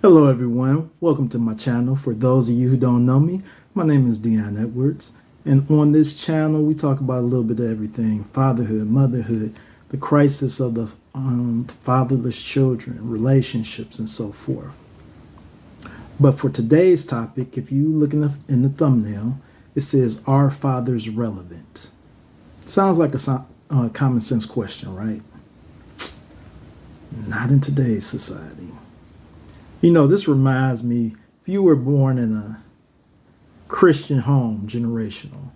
Hello everyone, welcome to my channel. For those of you who don't know me, my name is Deon Edwards, and on this channel we talk about a little bit of everything: fatherhood, motherhood, the crisis of the fatherless children, relationships, and so forth. But for today's topic, if you look in the thumbnail, it says, "Are fathers relevant?" Sounds like a common sense question, right? Not in today's society. You know, this reminds me, if you were born in a Christian home, generational,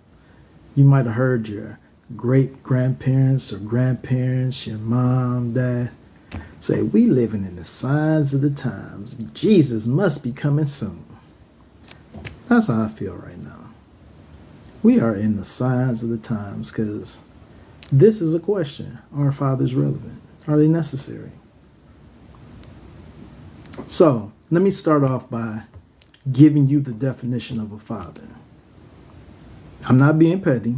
you might have heard your great-grandparents or grandparents, your mom, dad, say, "We living in the signs of the times. Jesus must be coming soon." That's how I feel right now. We are in the signs of the times because this is a question. Are fathers relevant? Are they necessary? So let me start off by giving you the definition of a father. I'm not being petty,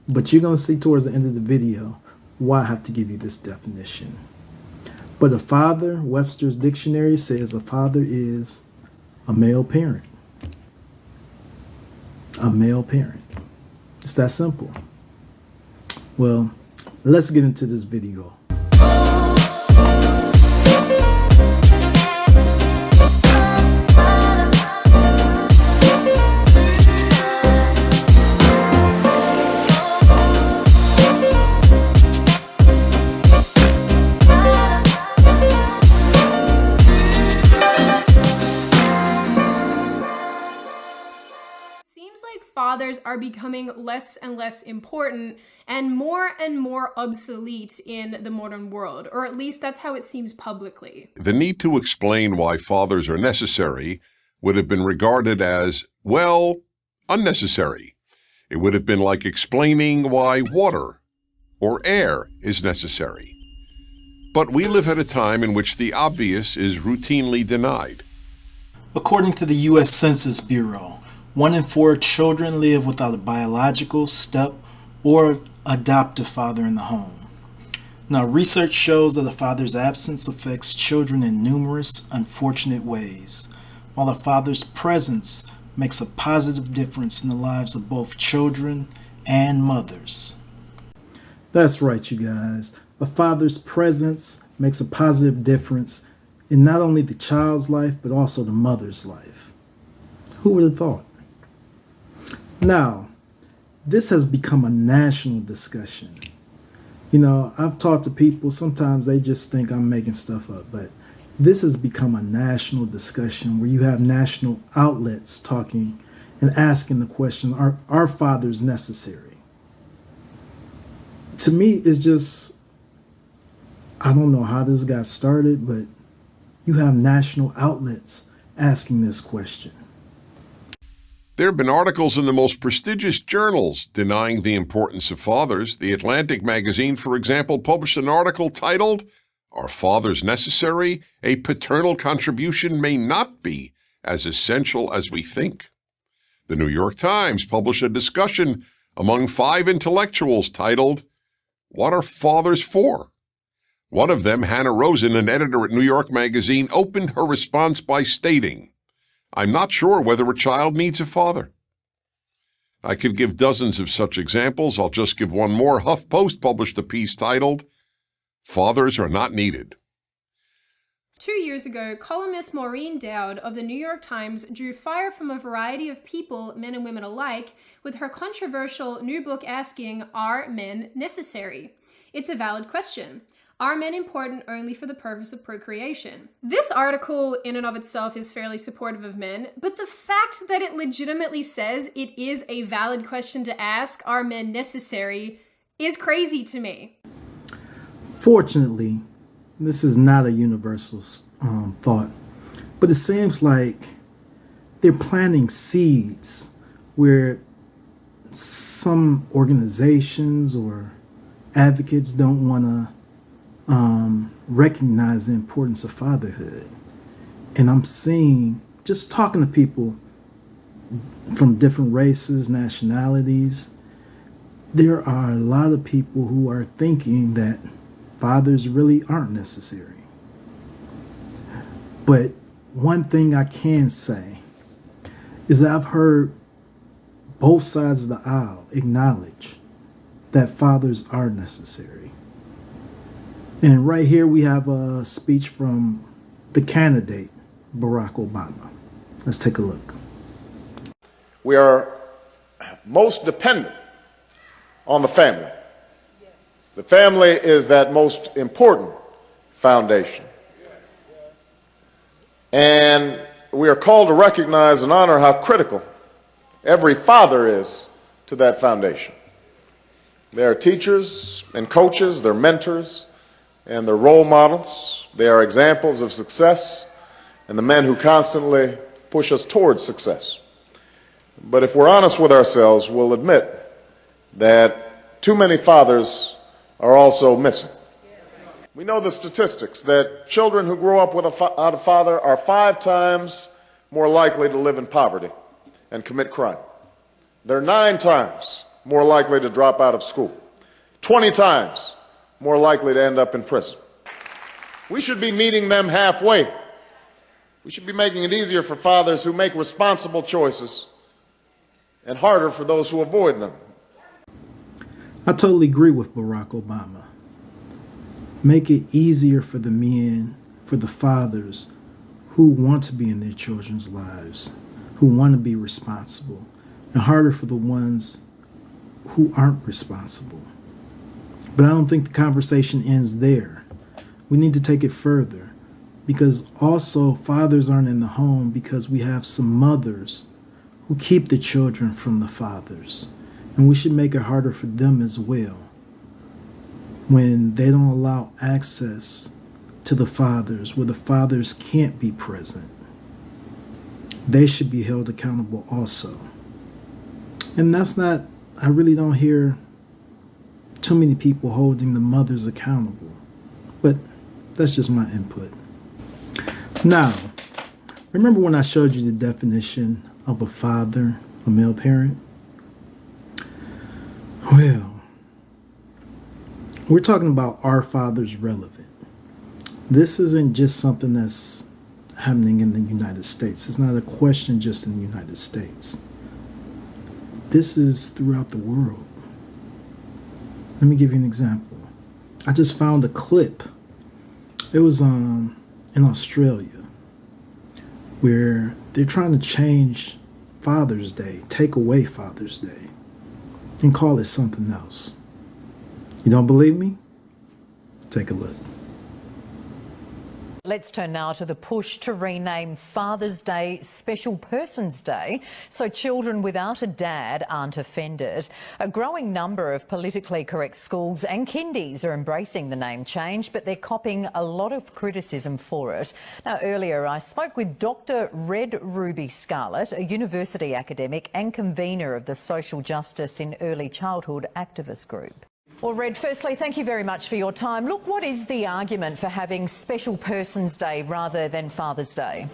but you're going to see towards the end of the video why I have to give you this definition. But a father, Webster's dictionary says a father is a male parent. A male parent. It's that simple. Well, let's get into this video. Fathers are becoming less and less important and more obsolete in the modern world, or at least that's how it seems publicly. The need to explain why fathers are necessary would have been regarded as, well, unnecessary. It would have been like explaining why water or air is necessary. But we live at a time in which the obvious is routinely denied. According to the U.S. Census Bureau, 1 in 4 children live without a biological, step, or adoptive father in the home. Now, research shows that a father's absence affects children in numerous unfortunate ways, while a father's presence makes a positive difference in the lives of both children and mothers. That's right, you guys. A father's presence makes a positive difference in not only the child's life, but also the mother's life. Who would have thought? Now, this has become a national discussion. You know, I've talked to people, sometimes they just think I'm making stuff up, but this has become a national discussion where you have national outlets talking and asking the question, are fathers necessary? To me, it's just, I don't know how this got started, but you have national outlets asking this question. There have been articles in the most prestigious journals denying the importance of fathers. The Atlantic magazine, for example, published an article titled, "Are Fathers Necessary? A Paternal Contribution May Not Be as Essential as We Think." The New York Times published a discussion among 5 intellectuals titled, "What Are Fathers For?" One of them, Hannah Rosen, an editor at New York Magazine, opened her response by stating, "I'm not sure whether a child needs a father." I could give dozens of such examples. I'll just give one more. HuffPost published a piece titled, "Fathers Are Not Needed." 2 years ago, columnist Maureen Dowd of the New York Times drew fire from a variety of people, men and women alike, with her controversial new book asking, "Are men necessary?" It's a valid question. Are men important only for the purpose of procreation? This article in and of itself is fairly supportive of men, but the fact that it legitimately says it is a valid question to ask, are men necessary, is crazy to me. Fortunately, this is not a universal thought, but it seems like they're planting seeds where some organizations or advocates don't want to recognize the importance of fatherhood. And I'm seeing, just talking to people from different races, nationalities, there are a lot of people who are thinking that fathers really aren't necessary. But one thing I can say is that I've heard both sides of the aisle acknowledge that fathers are necessary. And right here we have a speech from the candidate, Barack Obama. Let's take a look. We are most dependent on the family. The family is that most important foundation. And we are called to recognize and honor how critical every father is to that foundation. They are teachers and coaches, they're mentors, and they're role models. They are examples of success and the men who constantly push us towards success. But if we're honest with ourselves, we'll admit that too many fathers are also missing. We know the statistics that children who grow up without a father are 5 times more likely to live in poverty and commit crime. They're 9 times more likely to drop out of school, 20 times more likely to end up in prison. We should be meeting them halfway. We should be making it easier for fathers who make responsible choices and harder for those who avoid them. I totally agree with Barack Obama. Make it easier for the men, for the fathers who want to be in their children's lives, who want to be responsible, and harder for the ones who aren't responsible. But I don't think the conversation ends there. We need to take it further, because also fathers aren't in the home because we have some mothers who keep the children from the fathers. And we should make it harder for them as well. When they don't allow access to the fathers, where the fathers can't be present, they should be held accountable also. And I really don't hear too many people holding the mothers accountable. But that's just my input. Now, remember when I showed you the definition of a father, a male parent? Well, we're talking about are fathers relevant? This isn't just something that's happening in the United States. It's not a question just in the United States. This is throughout the world. Let me give you an example. I just found a clip. It was in Australia where they're trying to change Father's Day, take away Father's Day, and call it something else. You don't believe me? Take a look. Let's turn now to the push to rename Father's Day Special Persons Day so children without a dad aren't offended. A growing number of politically correct schools and kindies are embracing the name change, but they're copping a lot of criticism for it. Now, earlier I spoke with Dr. Red Ruby Scarlett, a university academic and convener of the Social Justice in Early Childhood activist group. Well, Red, firstly, thank you very much for your time. Look, what is the argument for having Special Persons Day rather than Father's Day?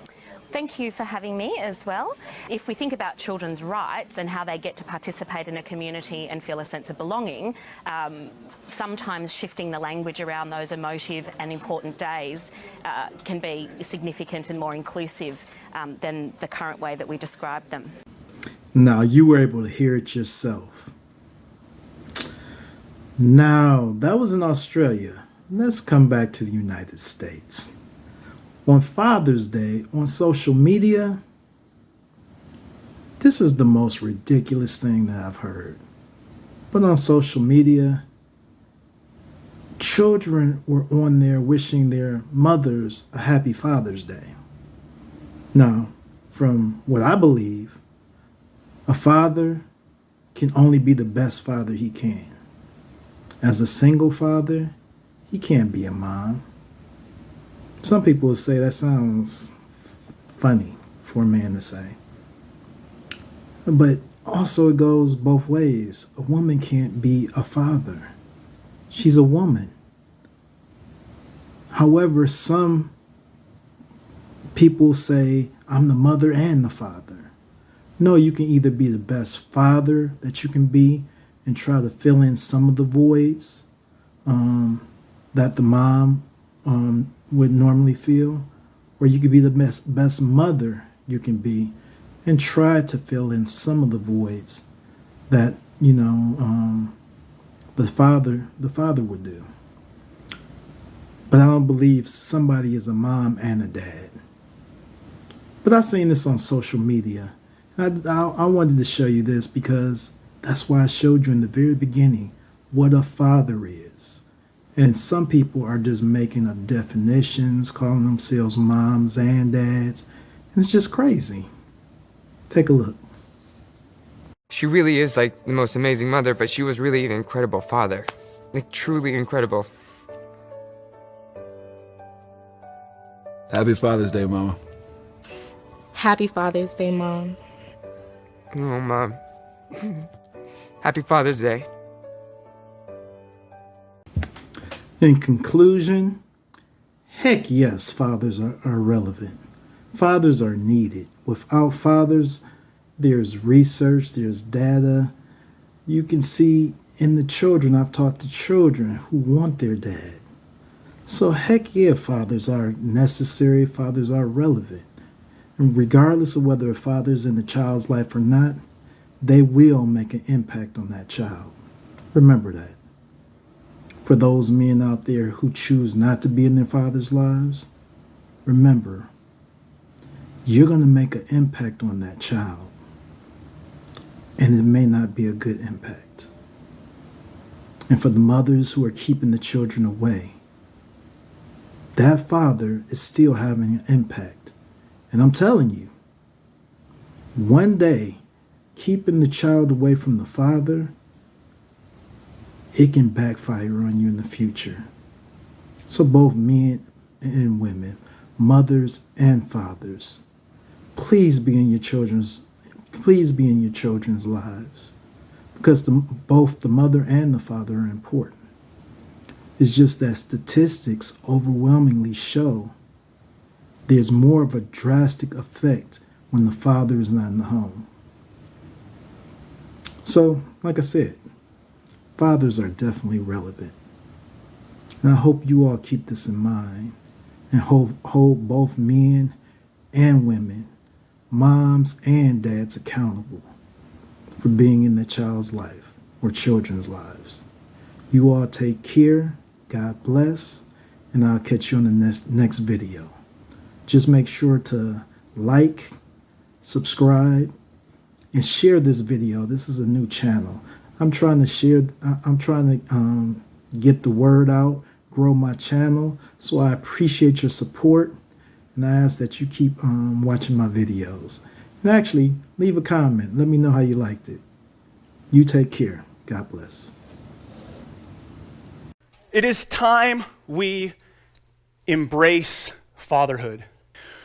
Thank you for having me as well. If we think about children's rights and how they get to participate in a community and feel a sense of belonging, sometimes shifting the language around those emotive and important days can be significant and more inclusive than the current way that we describe them. Now, you were able to hear it yourself. Now, that was in Australia. Let's come back to the United States. On Father's Day, on social media, this is the most ridiculous thing that I've heard. But on social media, children were on there wishing their mothers a happy Father's Day. Now, from what I believe, a father can only be the best father he can. As a single father, he can't be a mom. Some people would say that sounds funny for a man to say. But also it goes both ways. A woman can't be a father. She's a woman. However, some people say, I'm the mother and the father. No, you can either be the best father that you can be and try to fill in some of the voids that the mom would normally feel, or you could be the best mother you can be, and try to fill in some of the voids that the father would do. But I don't believe somebody is a mom and a dad. But I've seen this on social media. I wanted to show you this because that's why I showed you in the very beginning what a father is. And some people are just making up definitions, calling themselves moms and dads. And it's just crazy. Take a look. She really is like the most amazing mother, but she was really an incredible father. Like, truly incredible. Happy Father's Day, Mama. Happy Father's Day, Mom. Oh, Mom. Happy Father's Day. In conclusion, heck yes, fathers are relevant. Fathers are needed. Without fathers, there's research, there's data. You can see in the children, I've talked to children who want their dad. So heck yeah, fathers are necessary, fathers are relevant. And regardless of whether a father's in the child's life or not, they will make an impact on that child. Remember that. For those men out there who choose not to be in their father's lives, remember, you're going to make an impact on that child. And it may not be a good impact. And for the mothers who are keeping the children away, that father is still having an impact. And I'm telling you, one day, keeping the child away from the father, it can backfire on you in the future. So both men and women, mothers and fathers, please be in your children's lives, because both the mother and the father are important. It's just that statistics overwhelmingly show there's more of a drastic effect when the father is not in the home. So, like I said, fathers are definitely relevant. And I hope you all keep this in mind and hold both men and women, moms and dads, accountable for being in their child's life or children's lives. You all take care. God bless. And I'll catch you on the next video. Just make sure to like, subscribe, and share this video. This is a new channel. I'm trying to get the word out, grow my channel. So I appreciate your support, and I ask that you keep watching my videos. And actually, leave a comment. Let me know how you liked it. You take care. God bless. It is time we embrace fatherhood.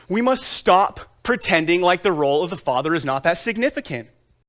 We must stop pretending like the role of the father is not that significant.